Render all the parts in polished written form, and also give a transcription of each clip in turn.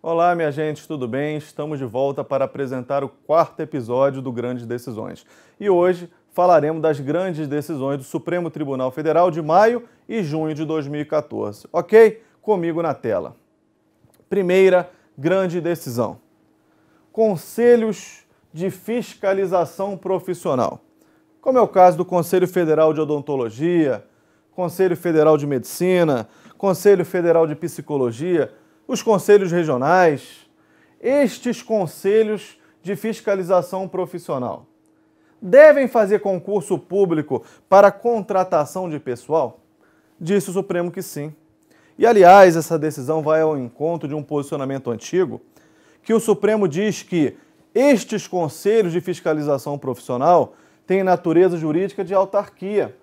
Olá, minha gente, tudo bem? Estamos de volta para apresentar o quarto episódio do Grandes Decisões. E hoje falaremos das grandes decisões do Supremo Tribunal Federal de maio e junho de 2014. Ok? Comigo na tela. Primeira grande decisão: Conselhos de Fiscalização Profissional. Como é o caso do Conselho Federal de Odontologia, Conselho Federal de Medicina, Conselho Federal de Psicologia, os conselhos regionais. Estes conselhos de fiscalização profissional devem fazer concurso público para contratação de pessoal? Disse o Supremo que sim. E, aliás, essa decisão vai ao encontro de um posicionamento antigo, que o Supremo diz que estes conselhos de fiscalização profissional têm natureza jurídica de autarquia.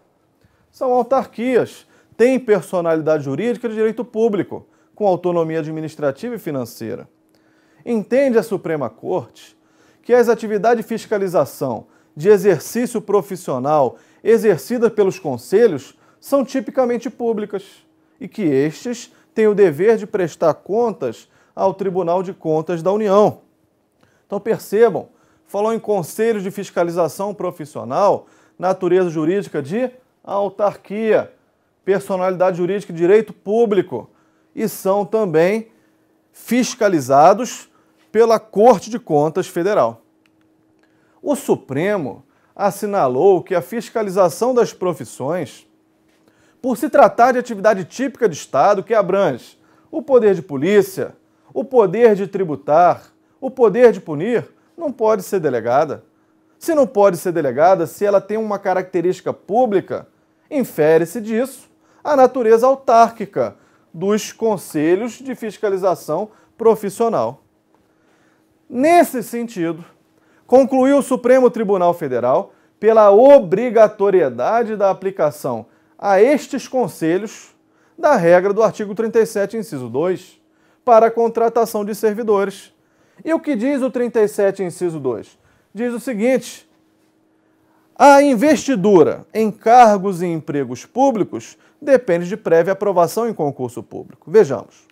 São autarquias, têm personalidade jurídica de direito público, com autonomia administrativa e financeira. Entende a Suprema Corte que as atividades de fiscalização de exercício profissional exercidas pelos conselhos são tipicamente públicas e que estes têm o dever de prestar contas ao Tribunal de Contas da União. Então percebam, falou em conselhos de fiscalização profissional, natureza jurídica de autarquia, personalidade jurídica de direito público, e são também fiscalizados pela Corte de Contas Federal. O Supremo assinalou que a fiscalização das profissões, por se tratar de atividade típica de Estado que abrange o poder de polícia, o poder de tributar, o poder de punir, não pode ser delegada. Se não pode ser delegada, se ela tem uma característica pública, infere-se disso a natureza autárquica dos conselhos de fiscalização profissional. Nesse sentido, concluiu o Supremo Tribunal Federal pela obrigatoriedade da aplicação a estes conselhos da regra do artigo 37, inciso 2, para a contratação de servidores. E o que diz o 37, inciso 2? Diz o seguinte: a investidura em cargos e empregos públicos depende de prévia aprovação em concurso público. Vejamos.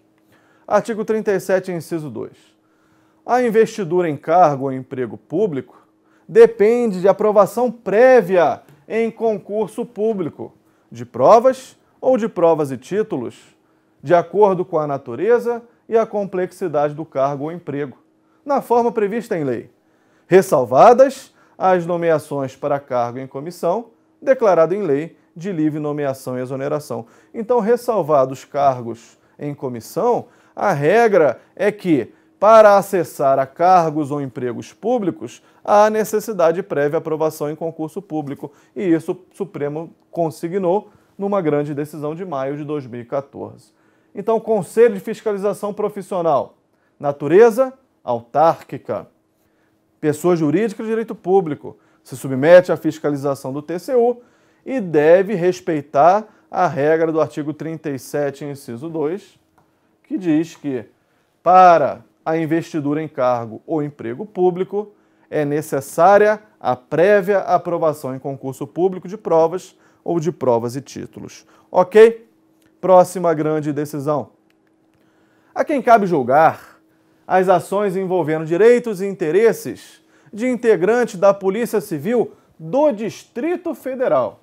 Artigo 37, inciso 2. A investidura em cargo ou emprego público depende de aprovação prévia em concurso público, de provas ou de provas e títulos, de acordo com a natureza e a complexidade do cargo ou emprego, na forma prevista em lei, ressalvadas as nomeações para cargo em comissão, declarado em lei de livre nomeação e exoneração. Então, ressalvados cargos em comissão, a regra é que, para acessar a cargos ou empregos públicos, há necessidade de prévia aprovação em concurso público. E isso o Supremo consignou numa grande decisão de maio de 2014. Então, Conselho de Fiscalização Profissional, natureza autárquica. Pessoa jurídica de direito público, se submete à fiscalização do TCU e deve respeitar a regra do artigo 37, inciso 2, que diz que, para a investidura em cargo ou emprego público, é necessária a prévia aprovação em concurso público de provas ou de provas e títulos. Ok? Próxima grande decisão. A quem cabe julgar as ações envolvendo direitos e interesses de integrantes da Polícia Civil do Distrito Federal.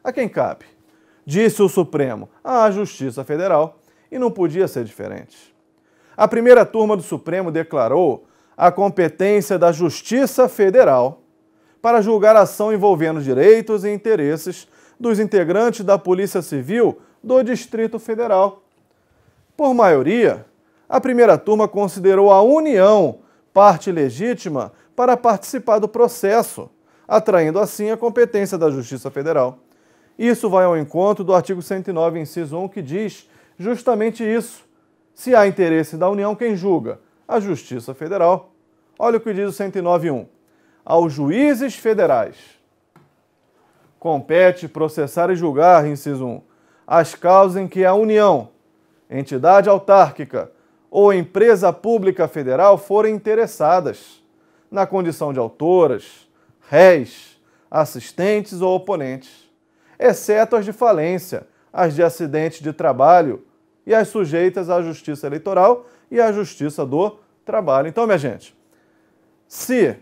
A quem cabe? Disse o Supremo, à Justiça Federal, e não podia ser diferente. A primeira turma do Supremo declarou a competência da Justiça Federal para julgar a ação envolvendo direitos e interesses dos integrantes da Polícia Civil do Distrito Federal. Por maioria, a primeira turma considerou a União parte legítima para participar do processo, atraindo assim a competência da Justiça Federal. Isso vai ao encontro do artigo 109, inciso 1, que diz justamente isso. Se há interesse da União, quem julga? A Justiça Federal. Olha o que diz o 109.1. Aos juízes federais compete processar e julgar, inciso 1, as causas em que a União, entidade autárquica ou empresa pública federal forem interessadas, na condição de autoras, réis, assistentes ou oponentes, exceto as de falência, as de acidente de trabalho e as sujeitas à justiça eleitoral e a Justiça do Trabalho. Então, minha gente, se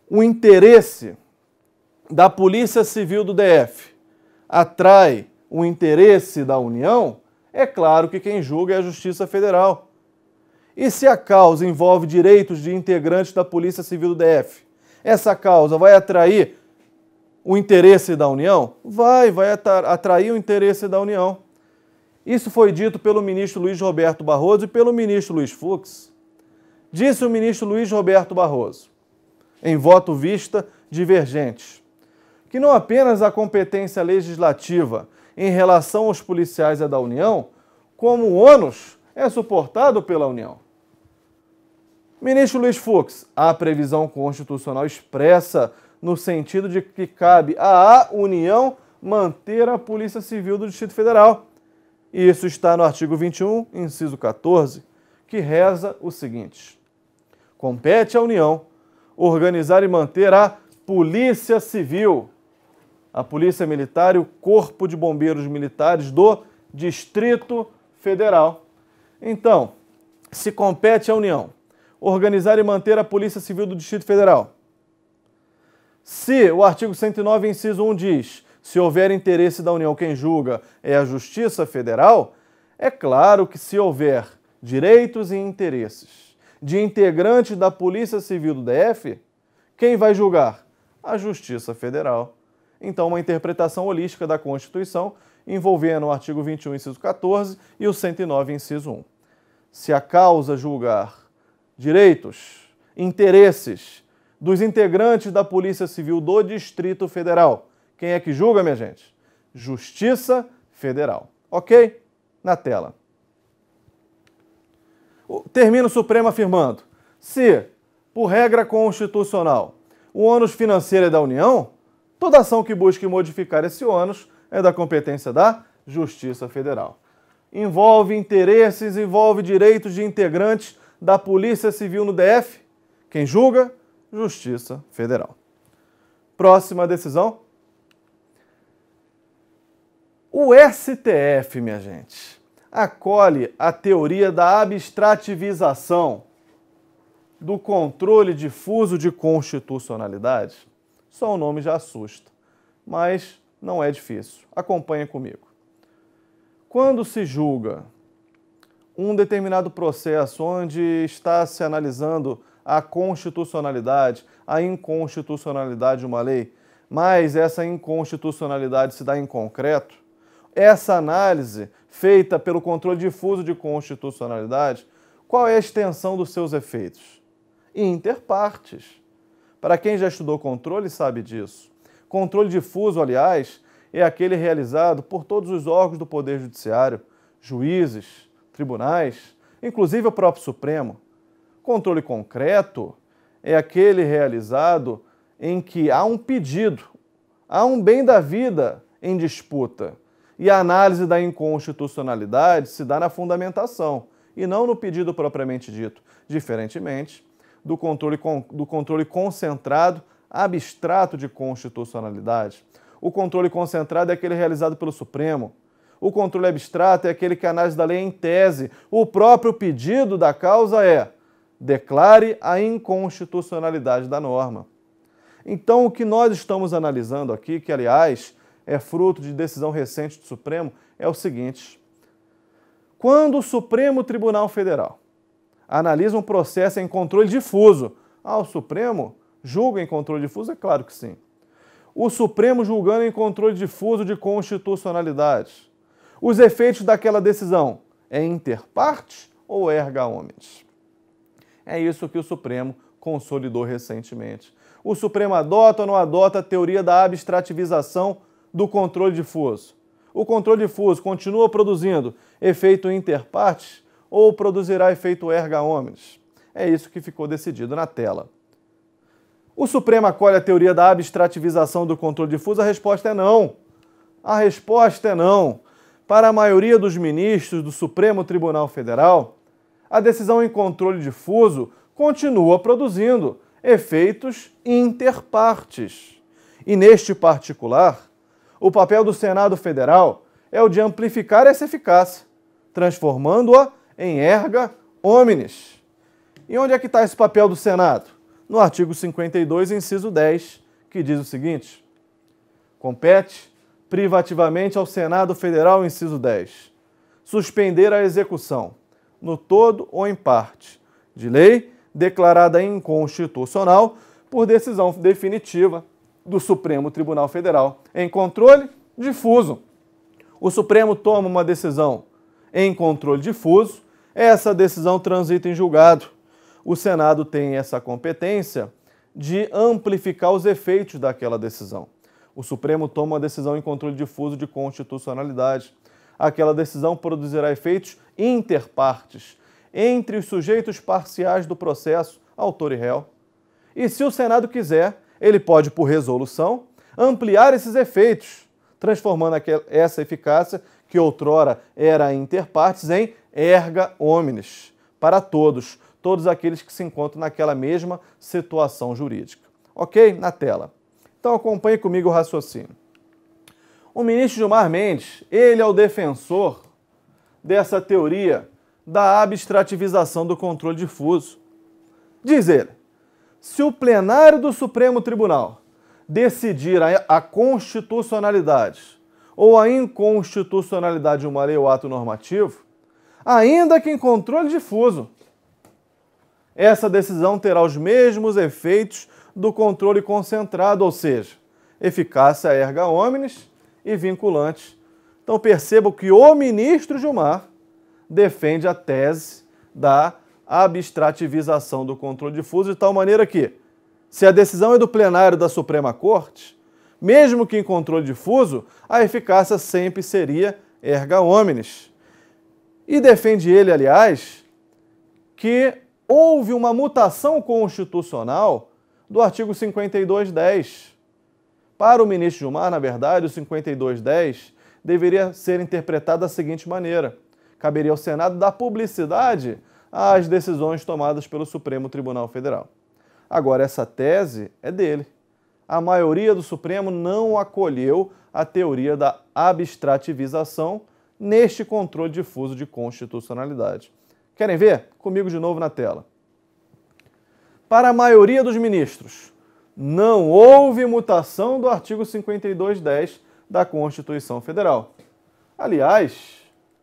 o interesse da Polícia Civil do DF atrai o interesse da União, é claro que quem julga é a Justiça Federal. E se a causa envolve direitos de integrantes da Polícia Civil do DF, essa causa vai atrair o interesse da União? Vai atrair o interesse da União. Isso foi dito pelo ministro Luiz Roberto Barroso e pelo ministro Luiz Fux. Disse o ministro Luiz Roberto Barroso, em voto vista divergente, que não apenas a competência legislativa em relação aos policiais é da União, como o ônus é suportado pela União. Ministro Luiz Fux, a previsão constitucional expressa no sentido de que cabe à União manter a Polícia Civil do Distrito Federal. E isso está no artigo 21, inciso 14, que reza o seguinte: compete à União organizar e manter a Polícia Civil, a Polícia Militar e o Corpo de Bombeiros Militares do Distrito Federal. Então, se compete à União organizar e manter a Polícia Civil do Distrito Federal, se o artigo 109, inciso 1 diz, se houver interesse da União, quem julga é a Justiça Federal, é claro que se houver direitos e interesses de integrantes da Polícia Civil do DF, quem vai julgar? A Justiça Federal. Então, uma interpretação holística da Constituição envolvendo o artigo 21, inciso 14 e o 109, inciso 1. Se a causa julgar direitos, interesses dos integrantes da Polícia Civil do Distrito Federal, quem é que julga, minha gente? Justiça Federal. Ok? Na tela. Termina o Supremo afirmando: se, por regra constitucional, o ônus financeiro é da União, toda ação que busque modificar esse ônus é da competência da Justiça Federal. Envolve interesses, envolve direitos de integrantes da Polícia Civil no DF. Quem julga? Justiça Federal. Próxima decisão. O STF, minha gente, acolhe a teoria da abstrativização do controle difuso de constitucionalidade. Só o nome já assusta, mas não é difícil. Acompanha comigo. Quando se julga um determinado processo onde está se analisando a constitucionalidade, a inconstitucionalidade de uma lei, mas essa inconstitucionalidade se dá em concreto, essa análise feita pelo controle difuso de constitucionalidade, qual é a extensão dos seus efeitos? Interpartes. Para quem já estudou controle sabe disso. Controle difuso, aliás, é aquele realizado por todos os órgãos do Poder Judiciário, juízes, tribunais, inclusive o próprio Supremo. Controle concreto é aquele realizado em que há um pedido, há um bem da vida em disputa. E a análise da inconstitucionalidade se dá na fundamentação e não no pedido propriamente dito, diferentemente do controle concentrado, abstrato de constitucionalidade. O controle concentrado é aquele realizado pelo Supremo. O controle abstrato é aquele que a análise da lei é em tese. O próprio pedido da causa é: declare a inconstitucionalidade da norma. Então, o que nós estamos analisando aqui, que aliás é fruto de decisão recente do Supremo, é o seguinte: quando o Supremo Tribunal Federal analisa um processo em controle difuso, o Supremo julga em controle difuso? É claro que sim. O Supremo julgando em controle difuso de constitucionalidade, os efeitos daquela decisão é inter partes ou erga omnes? É isso que o Supremo consolidou recentemente. O Supremo adota ou não adota a teoria da abstrativização do controle difuso? O controle difuso continua produzindo efeito inter partes ou produzirá efeito erga omnes? É isso que ficou decidido na tela. O Supremo acolhe a teoria da abstrativização do controle difuso? A resposta é não. A resposta é não. Para a maioria dos ministros do Supremo Tribunal Federal, a decisão em controle difuso continua produzindo efeitos inter partes. E neste particular, o papel do Senado Federal é o de amplificar essa eficácia, transformando-a em erga omnes. E onde é que está esse papel do Senado? No artigo 52, inciso 10, que diz o seguinte: compete privativamente ao Senado Federal, inciso 10, suspender a execução, no todo ou em parte, de lei declarada inconstitucional por decisão definitiva do Supremo Tribunal Federal, em controle difuso. O Supremo toma uma decisão em controle difuso, essa decisão transita em julgado. O Senado tem essa competência de amplificar os efeitos daquela decisão. O Supremo toma uma decisão em controle difuso de constitucionalidade. Aquela decisão produzirá efeitos interpartes, entre os sujeitos parciais do processo, autor e réu. E se o Senado quiser, ele pode, por resolução, ampliar esses efeitos, transformando essa eficácia, que outrora era interpartes, em erga omnes, para todos aqueles que se encontram naquela mesma situação jurídica. Ok? Na tela. Então acompanhe comigo o raciocínio. O ministro Gilmar Mendes, ele é o defensor dessa teoria da abstrativização do controle difuso. Diz ele, se o plenário do Supremo Tribunal decidir a constitucionalidade ou a inconstitucionalidade de uma lei ou ato normativo, ainda que em controle difuso, essa decisão terá os mesmos efeitos do controle concentrado, ou seja, eficácia erga omnes e vinculante. Então percebam que o ministro Gilmar defende a tese da abstrativização do controle difuso de tal maneira que, se a decisão é do plenário da Suprema Corte, mesmo que em controle difuso, a eficácia sempre seria erga omnes. E defende ele, aliás, que houve uma mutação constitucional do artigo 5210. Para o ministro Gilmar, na verdade, o 5210 deveria ser interpretado da seguinte maneira: caberia ao Senado dar publicidade às decisões tomadas pelo Supremo Tribunal Federal. Agora, essa tese é dele. A maioria do Supremo não acolheu a teoria da abstrativização neste controle difuso de constitucionalidade. Querem ver? Comigo de novo na tela. Para a maioria dos ministros, não houve mutação do artigo 5210 da Constituição Federal. Aliás,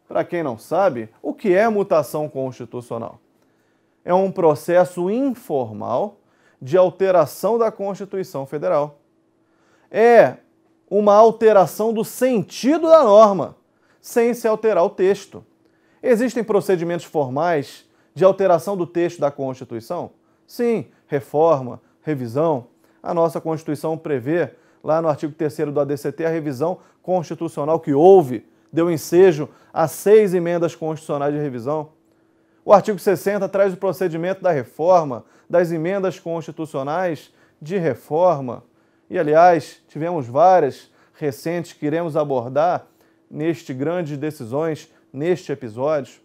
para quem não sabe, o que é mutação constitucional? É um processo informal de alteração da Constituição Federal. É uma alteração do sentido da norma, sem se alterar o texto. Existem procedimentos formais de alteração do texto da Constituição? Sim, reforma, revisão. A nossa Constituição prevê, lá no artigo 3º do ADCT, a revisão constitucional que houve, deu ensejo a 6 emendas constitucionais de revisão. O artigo 60 traz o procedimento da reforma, das emendas constitucionais de reforma. E, aliás, tivemos várias recentes que iremos abordar neste Grandes Decisões, neste episódio.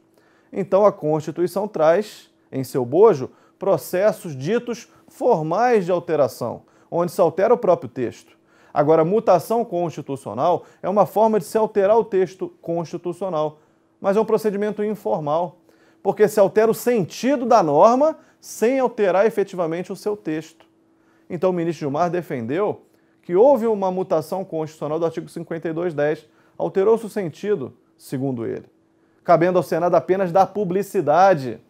Então, a Constituição traz, em seu bojo, processos ditos formais de alteração, onde se altera o próprio texto. Agora, mutação constitucional é uma forma de se alterar o texto constitucional, mas é um procedimento informal, porque se altera o sentido da norma sem alterar efetivamente o seu texto. Então, o ministro Gilmar defendeu que houve uma mutação constitucional do artigo 5210, alterou-se o sentido, segundo ele, cabendo ao Senado apenas dar publicidade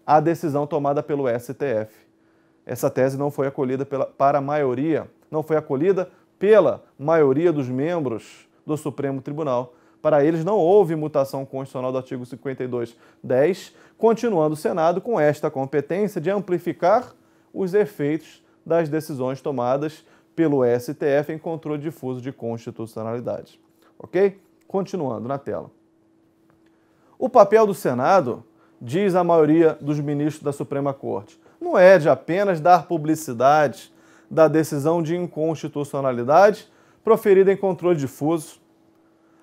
à decisão tomada pelo STF. Essa tese não foi acolhida para a maioria, não foi acolhida pela maioria dos membros do Supremo Tribunal. Para eles não houve mutação constitucional do artigo 5210, continuando o Senado com esta competência de amplificar os efeitos das decisões tomadas pelo STF em controle difuso de constitucionalidade. Ok? Continuando na tela. O papel do Senado, diz a maioria dos ministros da Suprema Corte, não é de apenas dar publicidade da decisão de inconstitucionalidade proferida em controle difuso.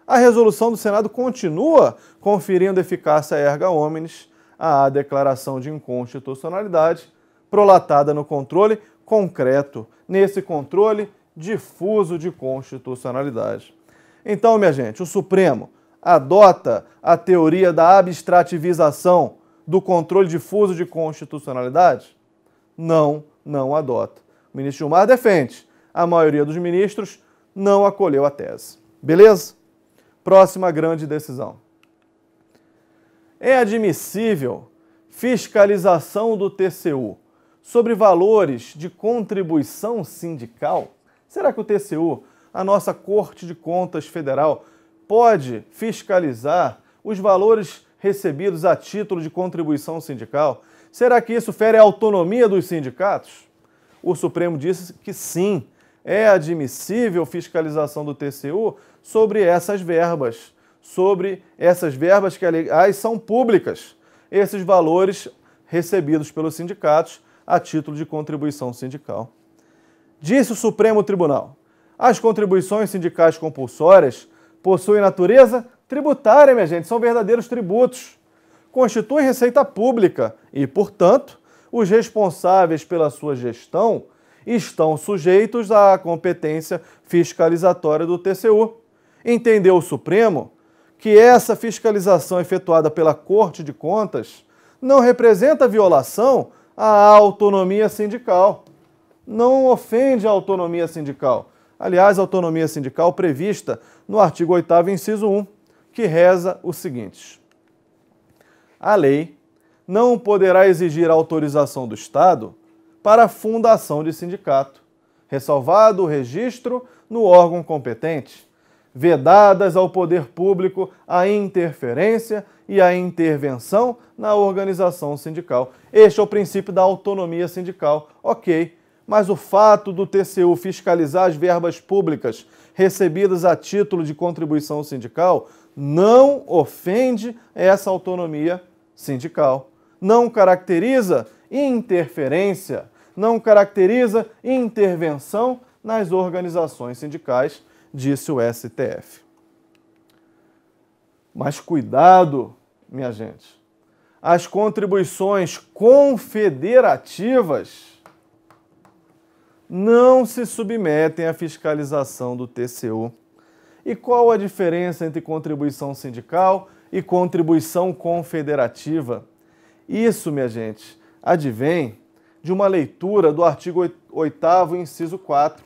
A resolução do Senado continua conferindo eficácia erga omnes à declaração de inconstitucionalidade prolatada no controle concreto, nesse controle difuso de constitucionalidade. Então, minha gente, o Supremo adota a teoria da abstrativização do controle difuso de constitucionalidade? Não, não adota. O ministro Gilmar defende. A maioria dos ministros não acolheu a tese. Beleza? Próxima grande decisão. É admissível fiscalização do TCU sobre valores de contribuição sindical? Será que o TCU, a nossa Corte de Contas Federal, pode fiscalizar os valores recebidos a título de contribuição sindical? Será que isso fere a autonomia dos sindicatos? O Supremo disse que sim, é admissível fiscalização do TCU sobre essas verbas que, aliás, são públicas, esses valores recebidos pelos sindicatos a título de contribuição sindical. Disse o Supremo Tribunal: as contribuições sindicais compulsórias possuem natureza tributária, minha gente, são verdadeiros tributos. Constituem receita pública e, portanto, os responsáveis pela sua gestão estão sujeitos à competência fiscalizatória do TCU. Entendeu o Supremo que essa fiscalização efetuada pela Corte de Contas não representa violação à autonomia sindical. Não ofende a autonomia sindical. Aliás, a autonomia sindical prevista no artigo 8º, inciso 1, que reza o seguinte: a lei não poderá exigir a autorização do Estado para a fundação de sindicato, ressalvado o registro no órgão competente, vedadas ao poder público a interferência e a intervenção na organização sindical. Este é o princípio da autonomia sindical. Ok, mas o fato do TCU fiscalizar as verbas públicas recebidas a título de contribuição sindical não ofende essa autonomia sindical. Não caracteriza interferência, não caracteriza intervenção nas organizações sindicais, disse o STF. Mas cuidado, minha gente. As contribuições confederativas não se submetem à fiscalização do TCU. E qual a diferença entre contribuição sindical e contribuição confederativa? Isso, minha gente, advém de uma leitura do artigo 8º, inciso 4,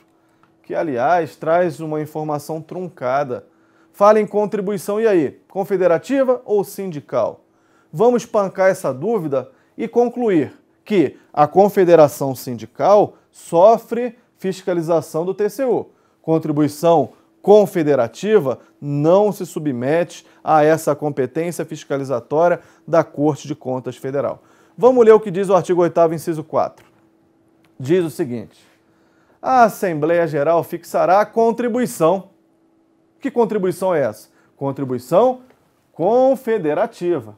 que, aliás, traz uma informação truncada. Fala em contribuição, e aí? Confederativa ou sindical? Vamos espancar essa dúvida e concluir que a confederação sindical sofre fiscalização do TCU. Contribuição confederativa não se submete a essa competência fiscalizatória da Corte de Contas Federal. Vamos ler o que diz o artigo 8º, inciso 4. Diz o seguinte: a Assembleia Geral fixará a contribuição. Que contribuição é essa? Contribuição confederativa,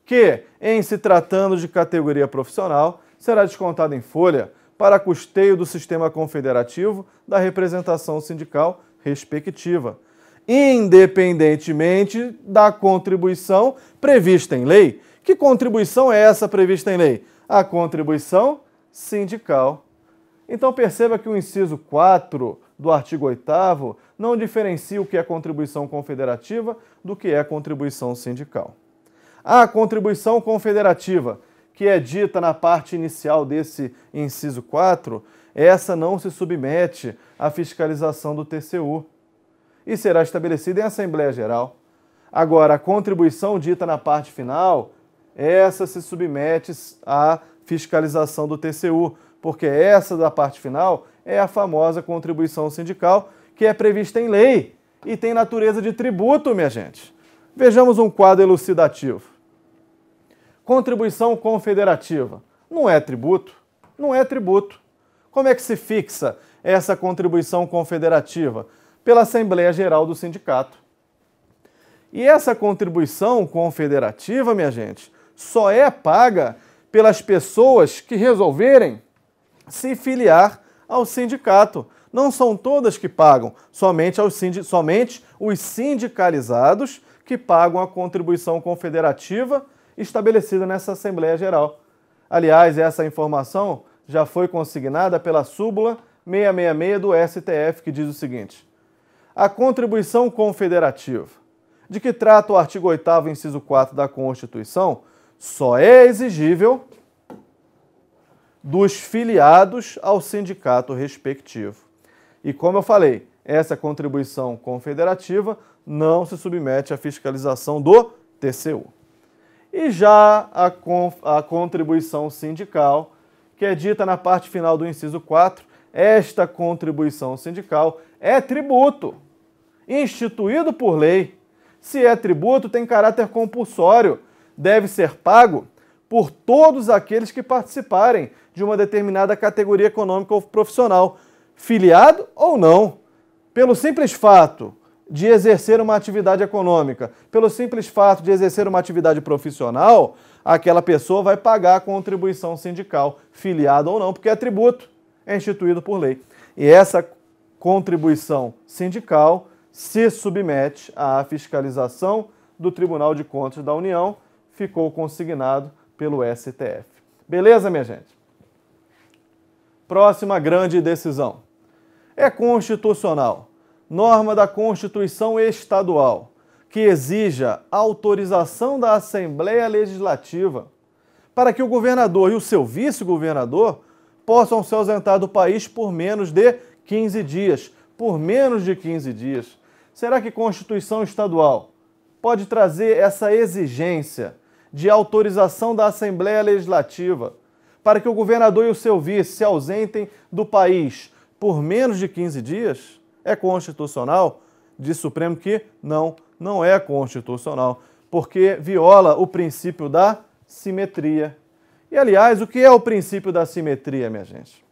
que, em se tratando de categoria profissional, será descontada em folha para custeio do sistema confederativo da representação sindical respectiva, independentemente da contribuição prevista em lei. Que contribuição é essa prevista em lei? A contribuição sindical. Então perceba que o inciso 4 do artigo 8º não diferencia o que é contribuição confederativa do que é contribuição sindical. A contribuição confederativa, que é dita na parte inicial desse inciso 4, essa não se submete à fiscalização do TCU e será estabelecida em Assembleia Geral. Agora, a contribuição dita na parte final, essa se submete à fiscalização do TCU, porque essa da parte final é a famosa contribuição sindical, que é prevista em lei e tem natureza de tributo, minha gente. Vejamos um quadro elucidativo. Contribuição confederativa. Não é tributo? Não é tributo. Como é que se fixa essa contribuição confederativa? Pela Assembleia Geral do Sindicato. E essa contribuição confederativa, minha gente, só é paga pelas pessoas que resolverem se filiar ao sindicato. Não são todas que pagam, somente os sindicalizados que pagam a contribuição confederativa estabelecida nessa Assembleia Geral. Aliás, essa informação já foi consignada pela súmula 666 do STF, que diz o seguinte: a contribuição confederativa de que trata o artigo 8º, inciso 4 da Constituição, só é exigível dos filiados ao sindicato respectivo. E como eu falei, essa contribuição confederativa não se submete à fiscalização do TCU. E já a contribuição sindical, que é dita na parte final do inciso 4, esta contribuição sindical é tributo, instituído por lei. Se é tributo, tem caráter compulsório, deve ser pago por todos aqueles que participarem de uma determinada categoria econômica ou profissional, filiado ou não. Pelo simples fato de exercer uma atividade econômica, pelo simples fato de exercer uma atividade profissional, aquela pessoa vai pagar a contribuição sindical, filiado ou não, porque é tributo, é instituído por lei. E essa contribuição sindical se submete à fiscalização do Tribunal de Contas da União, ficou consignado pelo STF. Beleza, minha gente? Próxima grande decisão. É constitucional. Norma da Constituição Estadual que exija autorização da Assembleia Legislativa para que o governador e o seu vice-governador possam se ausentar do país por menos de 15 dias. Por menos de 15 dias. Será que Constituição Estadual pode trazer essa exigência de autorização da Assembleia Legislativa para que o governador e o seu vice se ausentem do país por menos de 15 dias? É constitucional? Diz o Supremo que não é constitucional, porque viola o princípio da simetria. E, aliás, o que é o princípio da simetria, minha gente?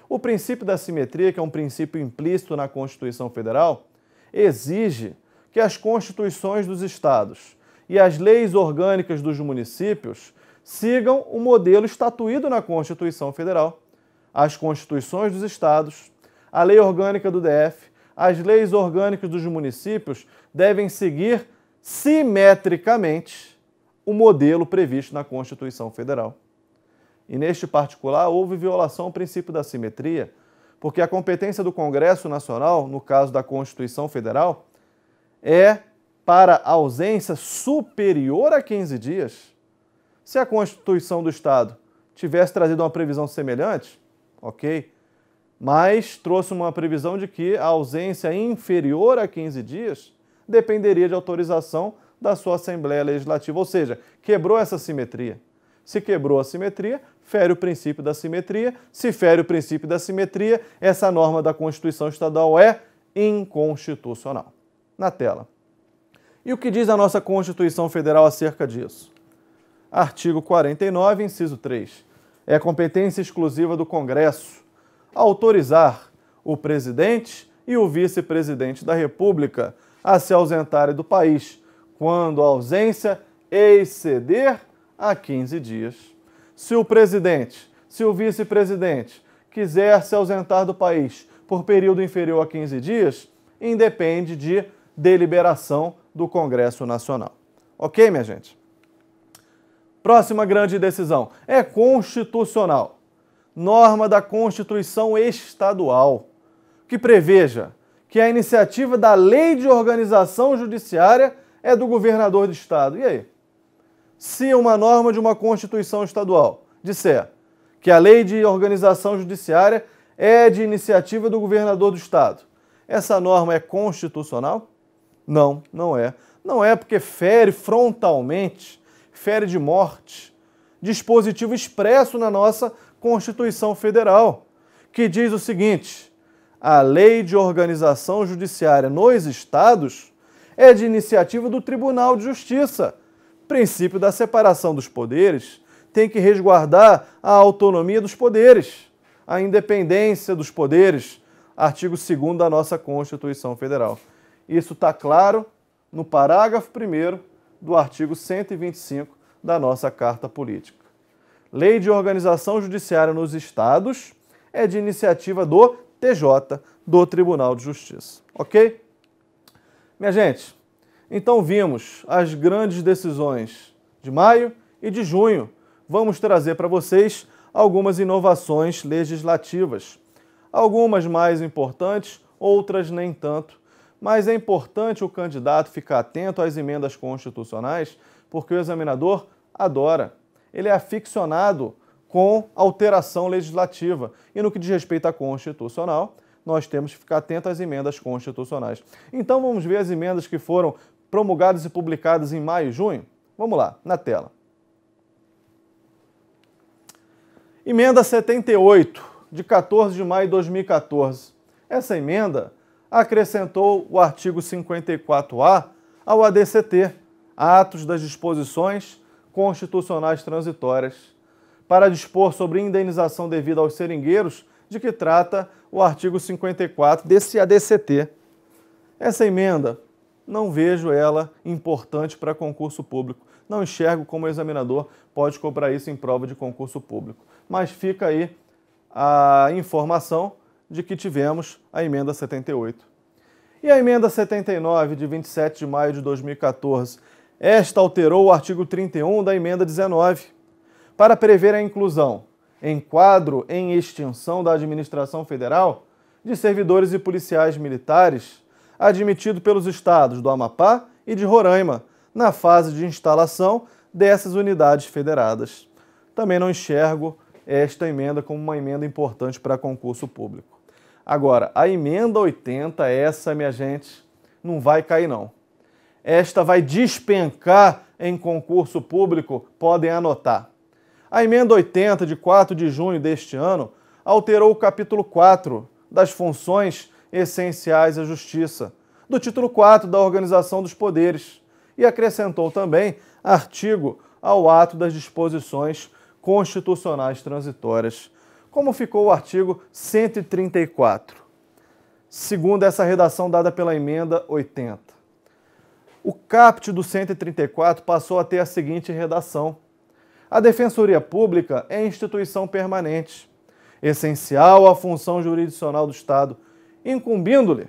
O princípio da simetria, que é um princípio implícito na Constituição Federal, exige que as constituições dos estados e as leis orgânicas dos municípios sigam o modelo estatuído na Constituição Federal. As constituições dos estados, a lei orgânica do DF, as leis orgânicas dos municípios devem seguir simetricamente o modelo previsto na Constituição Federal. E neste particular houve violação ao princípio da simetria, porque a competência do Congresso Nacional, no caso da Constituição Federal, é para ausência superior a 15 dias. Se a Constituição do Estado tivesse trazido uma previsão semelhante, ok, mas trouxe uma previsão de que a ausência inferior a 15 dias dependeria de autorização da sua Assembleia Legislativa, ou seja, quebrou essa simetria. Se quebrou a simetria, fere o princípio da simetria. Se fere o princípio da simetria, essa norma da Constituição Estadual é inconstitucional. Na tela. E o que diz a nossa Constituição Federal acerca disso? Artigo 49, inciso 3. É competência exclusiva do Congresso autorizar o presidente e o vice-presidente da República a se ausentarem do país, quando a ausência exceder a 15 dias. Se o presidente, se o vice-presidente quiser se ausentar do país por período inferior a 15 dias, independe de deliberação do Congresso Nacional. Ok, minha gente? Próxima grande decisão. É constitucional. Norma da Constituição Estadual, que preveja que a iniciativa da Lei de Organização Judiciária é do governador do Estado. E aí? Se uma norma de uma Constituição Estadual disser que a Lei de Organização Judiciária é de iniciativa do governador do Estado, essa norma é constitucional? Não, não é. Não é porque fere frontalmente, fere de morte, dispositivo expresso na nossa Constituição Federal, que diz o seguinte: a Lei de Organização Judiciária nos estados é de iniciativa do Tribunal de Justiça. Princípio da separação dos poderes tem que resguardar a autonomia dos poderes, a independência dos poderes, artigo 2º da nossa Constituição Federal. Isso está claro no parágrafo 1º do artigo 125 da nossa Carta Política. Lei de Organização Judiciária nos estados é de iniciativa do TJ, do Tribunal de Justiça. Ok? Minha gente, então vimos as grandes decisões de maio e de junho. Vamos trazer para vocês algumas inovações legislativas. Algumas mais importantes, outras nem tanto, mas é importante o candidato ficar atento às emendas constitucionais, porque o examinador adora. Ele é aficionado com alteração legislativa. E no que diz respeito à constitucional, nós temos que ficar atento às emendas constitucionais. Então vamos ver as emendas que foram promulgadas e publicadas em maio e junho? Vamos lá, na tela. Emenda 78, de 14 de maio de 2014. Essa emenda acrescentou o artigo 54A ao ADCT, Atos das Disposições Constitucionais Transitórias, para dispor sobre indenização devida aos seringueiros, de que trata o artigo 54 desse ADCT. Essa emenda, não vejo ela importante para concurso público. Não enxergo como o examinador pode cobrar isso em prova de concurso público. Mas fica aí a informação de que tivemos a emenda 78. E a emenda 79, de 27 de maio de 2014, esta alterou o artigo 31 da emenda 19, para prever a inclusão em quadro em extinção da administração federal de servidores e policiais militares admitido pelos estados do Amapá e de Roraima, na fase de instalação dessas unidades federadas. Também não enxergo esta emenda como uma emenda importante para concurso público. Agora, a emenda 80, essa, minha gente, não vai cair não. Esta vai despencar em concurso público, podem anotar. A emenda 80, de 4 de junho deste ano, alterou o capítulo 4 das funções essenciais à Justiça, do título 4 da Organização dos Poderes, e acrescentou também artigo ao ato das disposições constitucionais transitórias. Como ficou o artigo 134, segundo essa redação dada pela emenda 80? O caput do 134 passou a ter a seguinte redação: a Defensoria Pública é instituição permanente, essencial à função jurisdicional do Estado, incumbindo-lhe,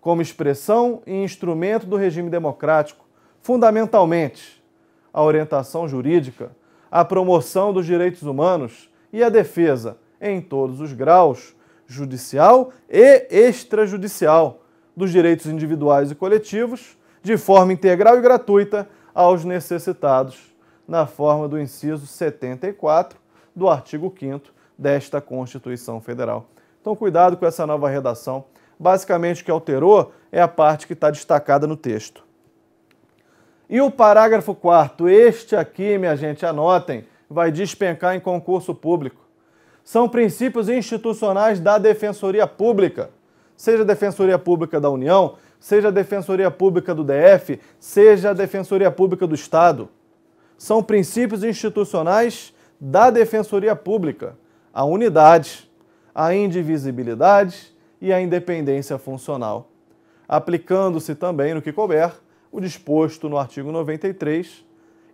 como expressão e instrumento do regime democrático, fundamentalmente, a orientação jurídica, a promoção dos direitos humanos e a defesa, em todos os graus, judicial e extrajudicial, dos direitos individuais e coletivos, de forma integral e gratuita aos necessitados, na forma do inciso 74 do artigo 5º desta Constituição Federal. Então, cuidado com essa nova redação. Basicamente, o que alterou é a parte que está destacada no texto. E o parágrafo 4º, este aqui, minha gente, anotem, vai despencar em concurso público. São princípios institucionais da Defensoria Pública, seja a Defensoria Pública da União, seja a Defensoria Pública do DF, seja a Defensoria Pública do Estado. São princípios institucionais da Defensoria Pública: a unidade, a indivisibilidade e a independência funcional, aplicando-se também, no que couber, o disposto no artigo 93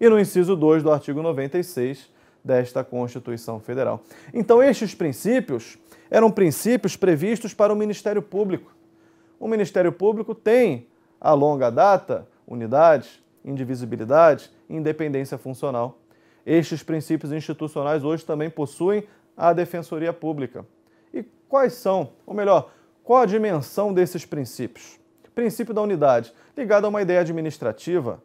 e no inciso 2 do artigo 96 desta Constituição Federal. Então, estes princípios eram princípios previstos para o Ministério Público. O Ministério Público tem, a longa data, unidade, indivisibilidade e independência funcional. Estes princípios institucionais hoje também possuem a Defensoria Pública. E quais são, ou melhor, qual a dimensão desses princípios? Princípio da unidade, ligado a uma ideia administrativa.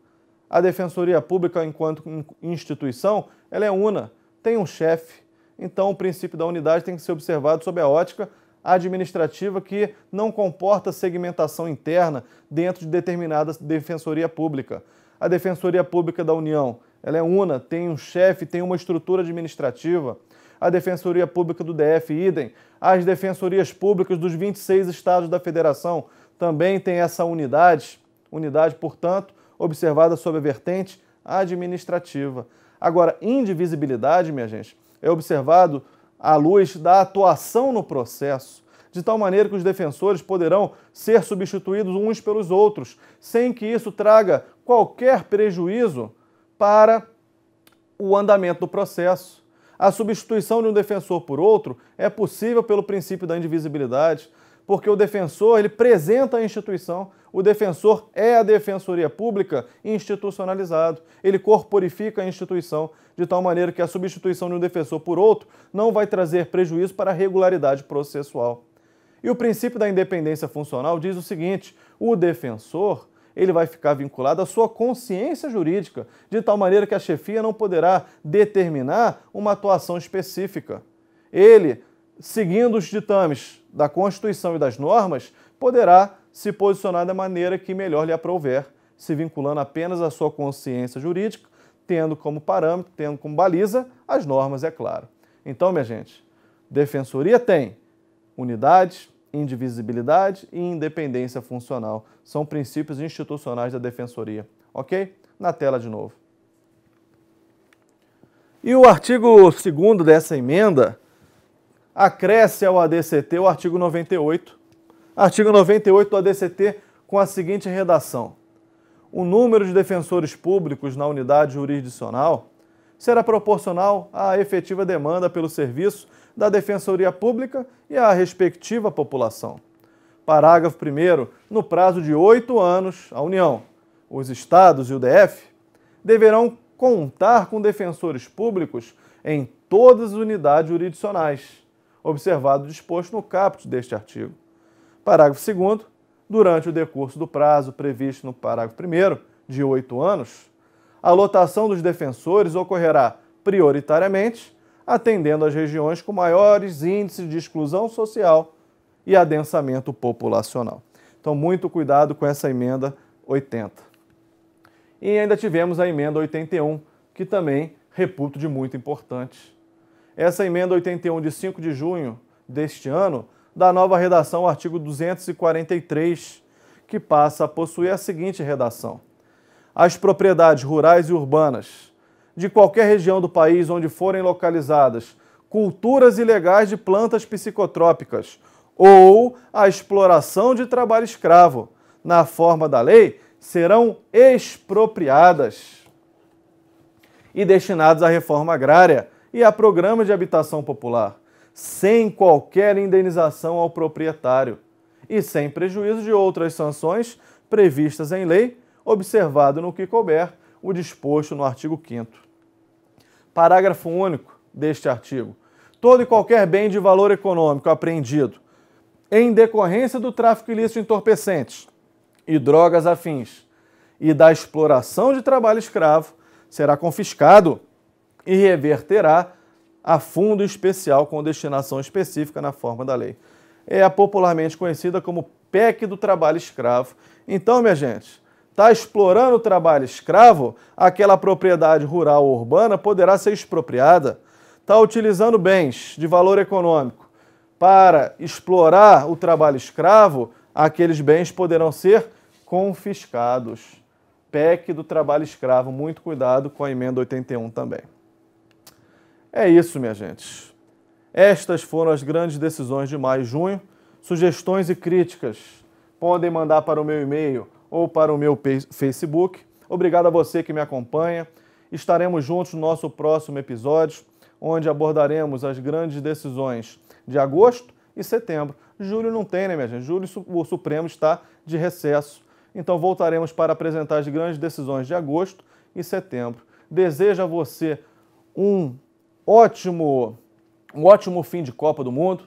A Defensoria Pública, enquanto instituição, ela é una, tem um chefe. Então, o princípio da unidade tem que ser observado sob a ótica administrativa, que não comporta segmentação interna dentro de determinada Defensoria Pública. A Defensoria Pública da União, ela é una, tem um chefe, tem uma estrutura administrativa. A Defensoria Pública do DF, idem. As Defensorias Públicas dos 26 estados da Federação também têm essa unidade, portanto, observada sob a vertente administrativa. Agora, indivisibilidade, minha gente, é observado à luz da atuação no processo, de tal maneira que os defensores poderão ser substituídos uns pelos outros, sem que isso traga qualquer prejuízo para o andamento do processo. A substituição de um defensor por outro é possível pelo princípio da indivisibilidade, porque o defensor, ele representa a instituição, o defensor é a Defensoria Pública institucionalizado, ele corporifica a instituição, de tal maneira que a substituição de um defensor por outro não vai trazer prejuízo para a regularidade processual. E o princípio da independência funcional diz o seguinte: o defensor ele vai ficar vinculado à sua consciência jurídica, de tal maneira que a chefia não poderá determinar uma atuação específica. Ele, seguindo os ditames da Constituição e das normas, poderá se posicionar da maneira que melhor lhe aprouver, se vinculando apenas à sua consciência jurídica, tendo como parâmetro, tendo como baliza as normas, é claro. Então, minha gente, defensoria tem unidade, indivisibilidade e independência funcional. São princípios institucionais da defensoria, ok? Na tela de novo. E o artigo 2º dessa emenda acresce ao ADCT o artigo 98. Artigo 98 do ADCT com a seguinte redação: o número de defensores públicos na unidade jurisdicional será proporcional à efetiva demanda pelo serviço da Defensoria Pública e à respectiva população. Parágrafo 1º. No prazo de 8 anos, a União, os Estados e o DF deverão contar com defensores públicos em todas as unidades jurisdicionais, observado o disposto no caput deste artigo. Parágrafo 2º. Durante o decurso do prazo previsto no parágrafo 1º, de 8 anos, a lotação dos defensores ocorrerá prioritariamente atendendo às regiões com maiores índices de exclusão social e adensamento populacional. Então, muito cuidado com essa emenda 80. E ainda tivemos a emenda 81, que também reputo de muito importante. Essa emenda 81 de 5 de junho deste ano dá nova redação ao artigo 243, que passa a possuir a seguinte redação: as propriedades rurais e urbanas de qualquer região do país onde forem localizadas culturas ilegais de plantas psicotrópicas ou a exploração de trabalho escravo, na forma da lei, serão expropriadas e destinadas à reforma agrária e a programas de habitação popular, sem qualquer indenização ao proprietário e sem prejuízo de outras sanções previstas em lei, observado no que couber o disposto no artigo 5º. Parágrafo único deste artigo: todo e qualquer bem de valor econômico apreendido em decorrência do tráfico ilícito de entorpecentes e drogas afins e da exploração de trabalho escravo será confiscado e reverterá a fundo especial com destinação específica na forma da lei. É a popularmente conhecida como PEC do trabalho escravo. Então, minha gente, está explorando o trabalho escravo, aquela propriedade rural ou urbana poderá ser expropriada. Está utilizando bens de valor econômico para explorar o trabalho escravo, aqueles bens poderão ser confiscados. PEC do trabalho escravo, muito cuidado com a emenda 81 também. É isso, minha gente. Estas foram as grandes decisões de maio e junho. Sugestões e críticas podem mandar para o meu e-mail ou para o meu Facebook. Obrigado a você que me acompanha. Estaremos juntos no nosso próximo episódio, onde abordaremos as grandes decisões de agosto e setembro. Julho não tem, né, minha gente? Julho o Supremo está de recesso. Então voltaremos para apresentar as grandes decisões de agosto e setembro. Desejo a você um ótimo fim de Copa do Mundo,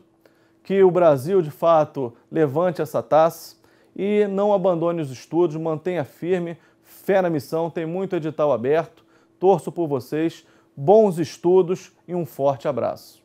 que o Brasil, de fato, levante essa taça e não abandone os estudos, mantenha firme, fé na missão, tem muito edital aberto, torço por vocês, bons estudos e um forte abraço.